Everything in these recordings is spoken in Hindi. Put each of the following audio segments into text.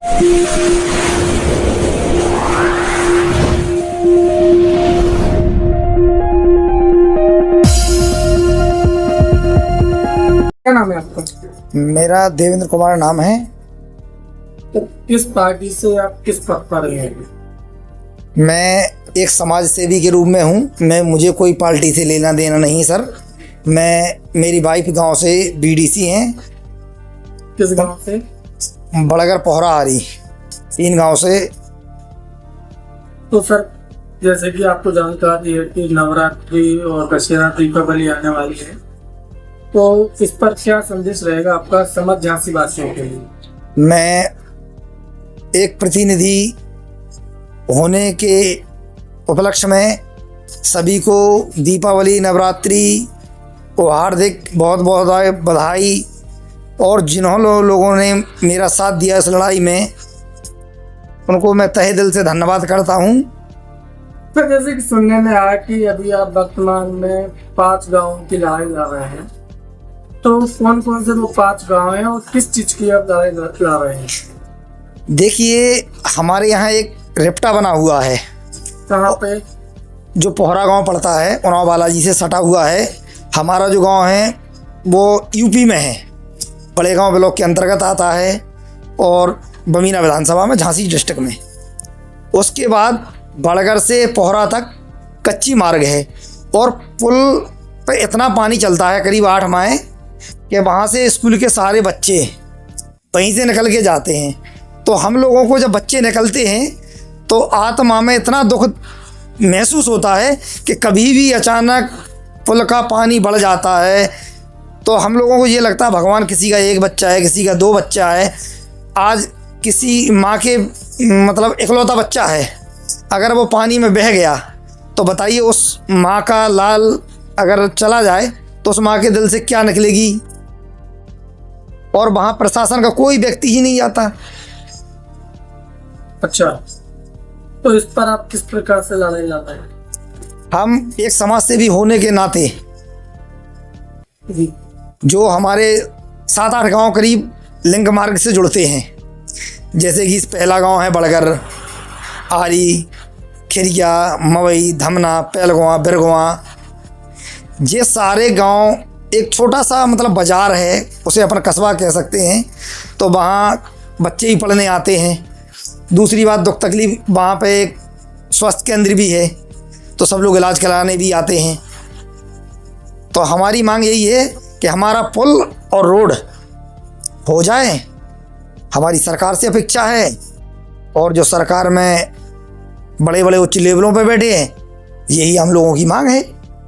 क्या नाम है आपका? मेरा देवेंद्र कुमार नाम है। तो किस पार्टी से आप किस पद पर हैं? मैं एक समाज सेवी के रूप में हूँ। मुझे कोई पार्टी से लेना देना नहीं सर। मेरी वाइफ गांव से बीडीसी हैं। किस गांव से? बड़गर पोहरा आरी, 3 गांव से। तो सर, जैसे कि आपको जानकारी है कि नवरात्रि और दशहरा दीपावली आने वाली है, तो इस पर क्या संदेश रहेगा आपका समझ झांसी वासियों के लिए? मैं एक प्रतिनिधि होने के उपलक्ष्य में सभी को दीपावली नवरात्रि को हार्दिक बहुत बहुत बधाई, और जिन्होंने लोगों ने मेरा साथ दिया इस लड़ाई में, उनको मैं तहे दिल से धन्यवाद करता हूँ। सर, जैसे कि सुनने में आया कि अभी आप वर्तमान में 5 गाँवों की लड़ाई लड़ रहे हैं, तो कौन कौन से वो 5 गाँव हैं और किस चीज की आप लड़ाई लड़ रहे हैं? देखिए, हमारे यहाँ एक रिप्टा बना हुआ है। कहाँ पे? जो पोहरा गांव पड़ता है, उन्नाव बालाजी से सटा हुआ है। हमारा जो गांव है वो यूपी में है, बड़े गांव ब्लॉक के अंतर्गत आता है और बमीना विधानसभा में, झांसी डिस्ट्रिक्ट में। उसके बाद बड़गर से पोहरा तक कच्ची मार्ग है और पुल पे इतना पानी चलता है करीब 8 माह कि वहाँ से स्कूल के सारे बच्चे वहीं से निकल के जाते हैं। तो हम लोगों को जब बच्चे निकलते हैं तो आत्मा में इतना दुख महसूस होता है कि कभी भी अचानक पुल का पानी बढ़ जाता है तो हम लोगों को ये लगता है भगवान, किसी का 1 बच्चा है, किसी का 2 बच्चा है। आज किसी माँ के मतलब इकलौता बच्चा है, अगर वो पानी में बह गया तो बताइए उस माँ का लाल अगर चला जाए तो उस माँ के दिल से क्या निकलेगी। और वहाँ प्रशासन का कोई व्यक्ति ही नहीं आता। अच्छा, तो इस पर आप किस प्रकार से लड़ाई लड़ रहे हैं? हम एक समाज सेवी होने के नाते जी, जो हमारे 7-8 गांव करीब लिंक मार्ग से जुड़ते हैं, जैसे कि पहला गांव है बड़गर, आरी, खिरिया, मवई, धमना, पैलगुआ, बिरगुआ। ये सारे गांव एक छोटा सा मतलब बाज़ार है, उसे अपन कस्बा कह सकते हैं। तो वहाँ बच्चे ही पढ़ने आते हैं। दूसरी बात, दुख तकलीफ वहाँ पे एक स्वास्थ्य केंद्र भी है, तो सब लोग इलाज कराने भी आते हैं। तो हमारी मांग यही है कि हमारा पुल और रोड हो जाए, हमारी सरकार से अपेक्षा है। और जो सरकार में बड़े बड़े उच्च लेवलों पे बैठे हैं, यही हम लोगों की मांग है।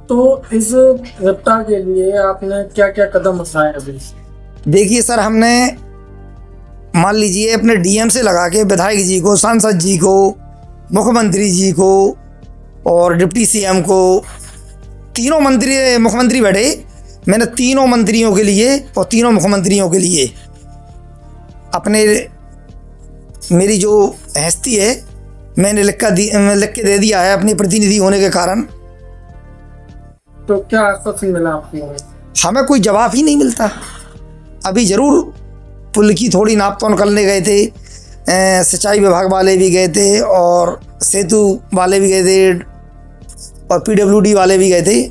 तो इस रफ्तार के लिए आपने क्या क्या कदम उठाए अभी? देखिए सर, हमने मान लीजिए अपने डीएम से लगा के विधायक जी को, सांसद जी को, मुख्यमंत्री जी को और डिप्टी सीएम को, तीनों मुख्यमंत्री बैठे, मैंने तीनों मंत्रियों के लिए और तीनों मुख्यमंत्रियों के लिए अपने मेरी जो हस्ती है मैंने लिख के दे दिया है अपनी प्रतिनिधि होने के कारण। तो क्या आश्वासन मिला आपको? हमें कोई जवाब ही नहीं मिलता। अभी ज़रूर पुल की थोड़ी नापतोल करने गए थे, सिंचाई विभाग वाले भी गए थे और सेतु वाले भी गए थे और पीडब्ल्यूडी वाले भी गए थे।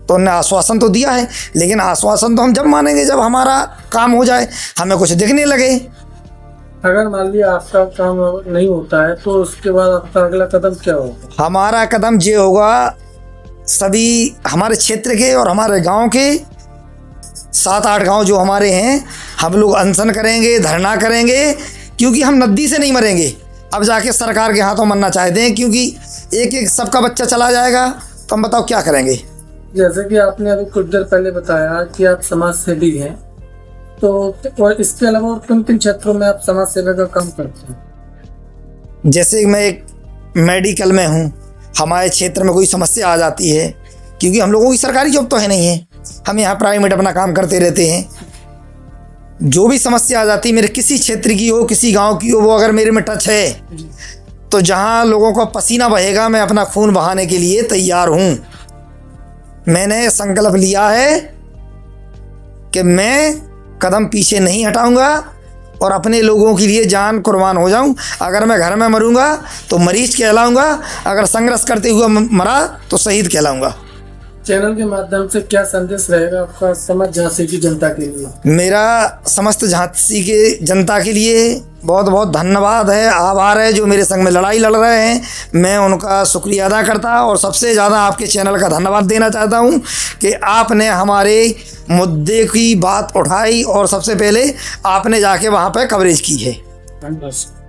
तो उन्होंने आश्वासन तो दिया है, लेकिन आश्वासन तो हम जब मानेंगे जब हमारा काम हो जाए, हमें कुछ दिखने लगे। अगर मान लिया आपका काम नहीं होता है तो उसके बाद आपका अगला कदम क्या होगा? हमारा कदम ये होगा, सभी हमारे क्षेत्र के और हमारे गांव के 7-8 गांव जो हमारे हैं, हम लोग अनशन करेंगे, धरना करेंगे, क्योंकि हम नदी से नहीं मरेंगे। अब जाके सरकार के हाथों मरना चाहते हैं, क्योंकि एक सबका बच्चा चला जाएगा तो हम बताओ क्या करेंगे। जैसे कि आपने अभी कुछ देर पहले बताया कि आप समाज सेवी हैं, तो और इसके अलावा और किन किन क्षेत्रों में आप समाज सेवा का काम करते हैं? जैसे मैं एक मेडिकल में हूँ, हमारे क्षेत्र में कोई समस्या आ जाती है, क्योंकि हम लोगों की सरकारी जॉब तो है नहीं है, हम यहाँ प्राइवेट अपना काम करते रहते हैं। जो भी समस्या आ जाती है, मेरे किसी क्षेत्र की हो, किसी गांव की हो, वो अगर मेरे में टच है तो जहाँ लोगों का पसीना बहेगा, मैं अपना खून बहाने के लिए तैयार हूँ। मैंने संकल्प लिया है कि मैं कदम पीछे नहीं हटाऊंगा और अपने लोगों के लिए जान कुर्बान हो जाऊं। अगर मैं घर में मरूंगा तो मरीज कहलाऊंगा, अगर संघर्ष करते हुए मरा तो शहीद कहलाऊंगा। चैनल के माध्यम से क्या संदेश रहेगा आपका समस्त झांसी की जनता के लिए? मेरा समस्त झांसी के जनता के लिए बहुत बहुत धन्यवाद है, आभार है, जो मेरे संग में लड़ाई लड़ रहे हैं। मैं उनका शुक्रिया अदा करता और सबसे ज़्यादा आपके चैनल का धन्यवाद देना चाहता हूं कि आपने हमारे मुद्दे की बात उठाई और सबसे पहले आपने जाके वहां पे कवरेज की है। धन्यवाद।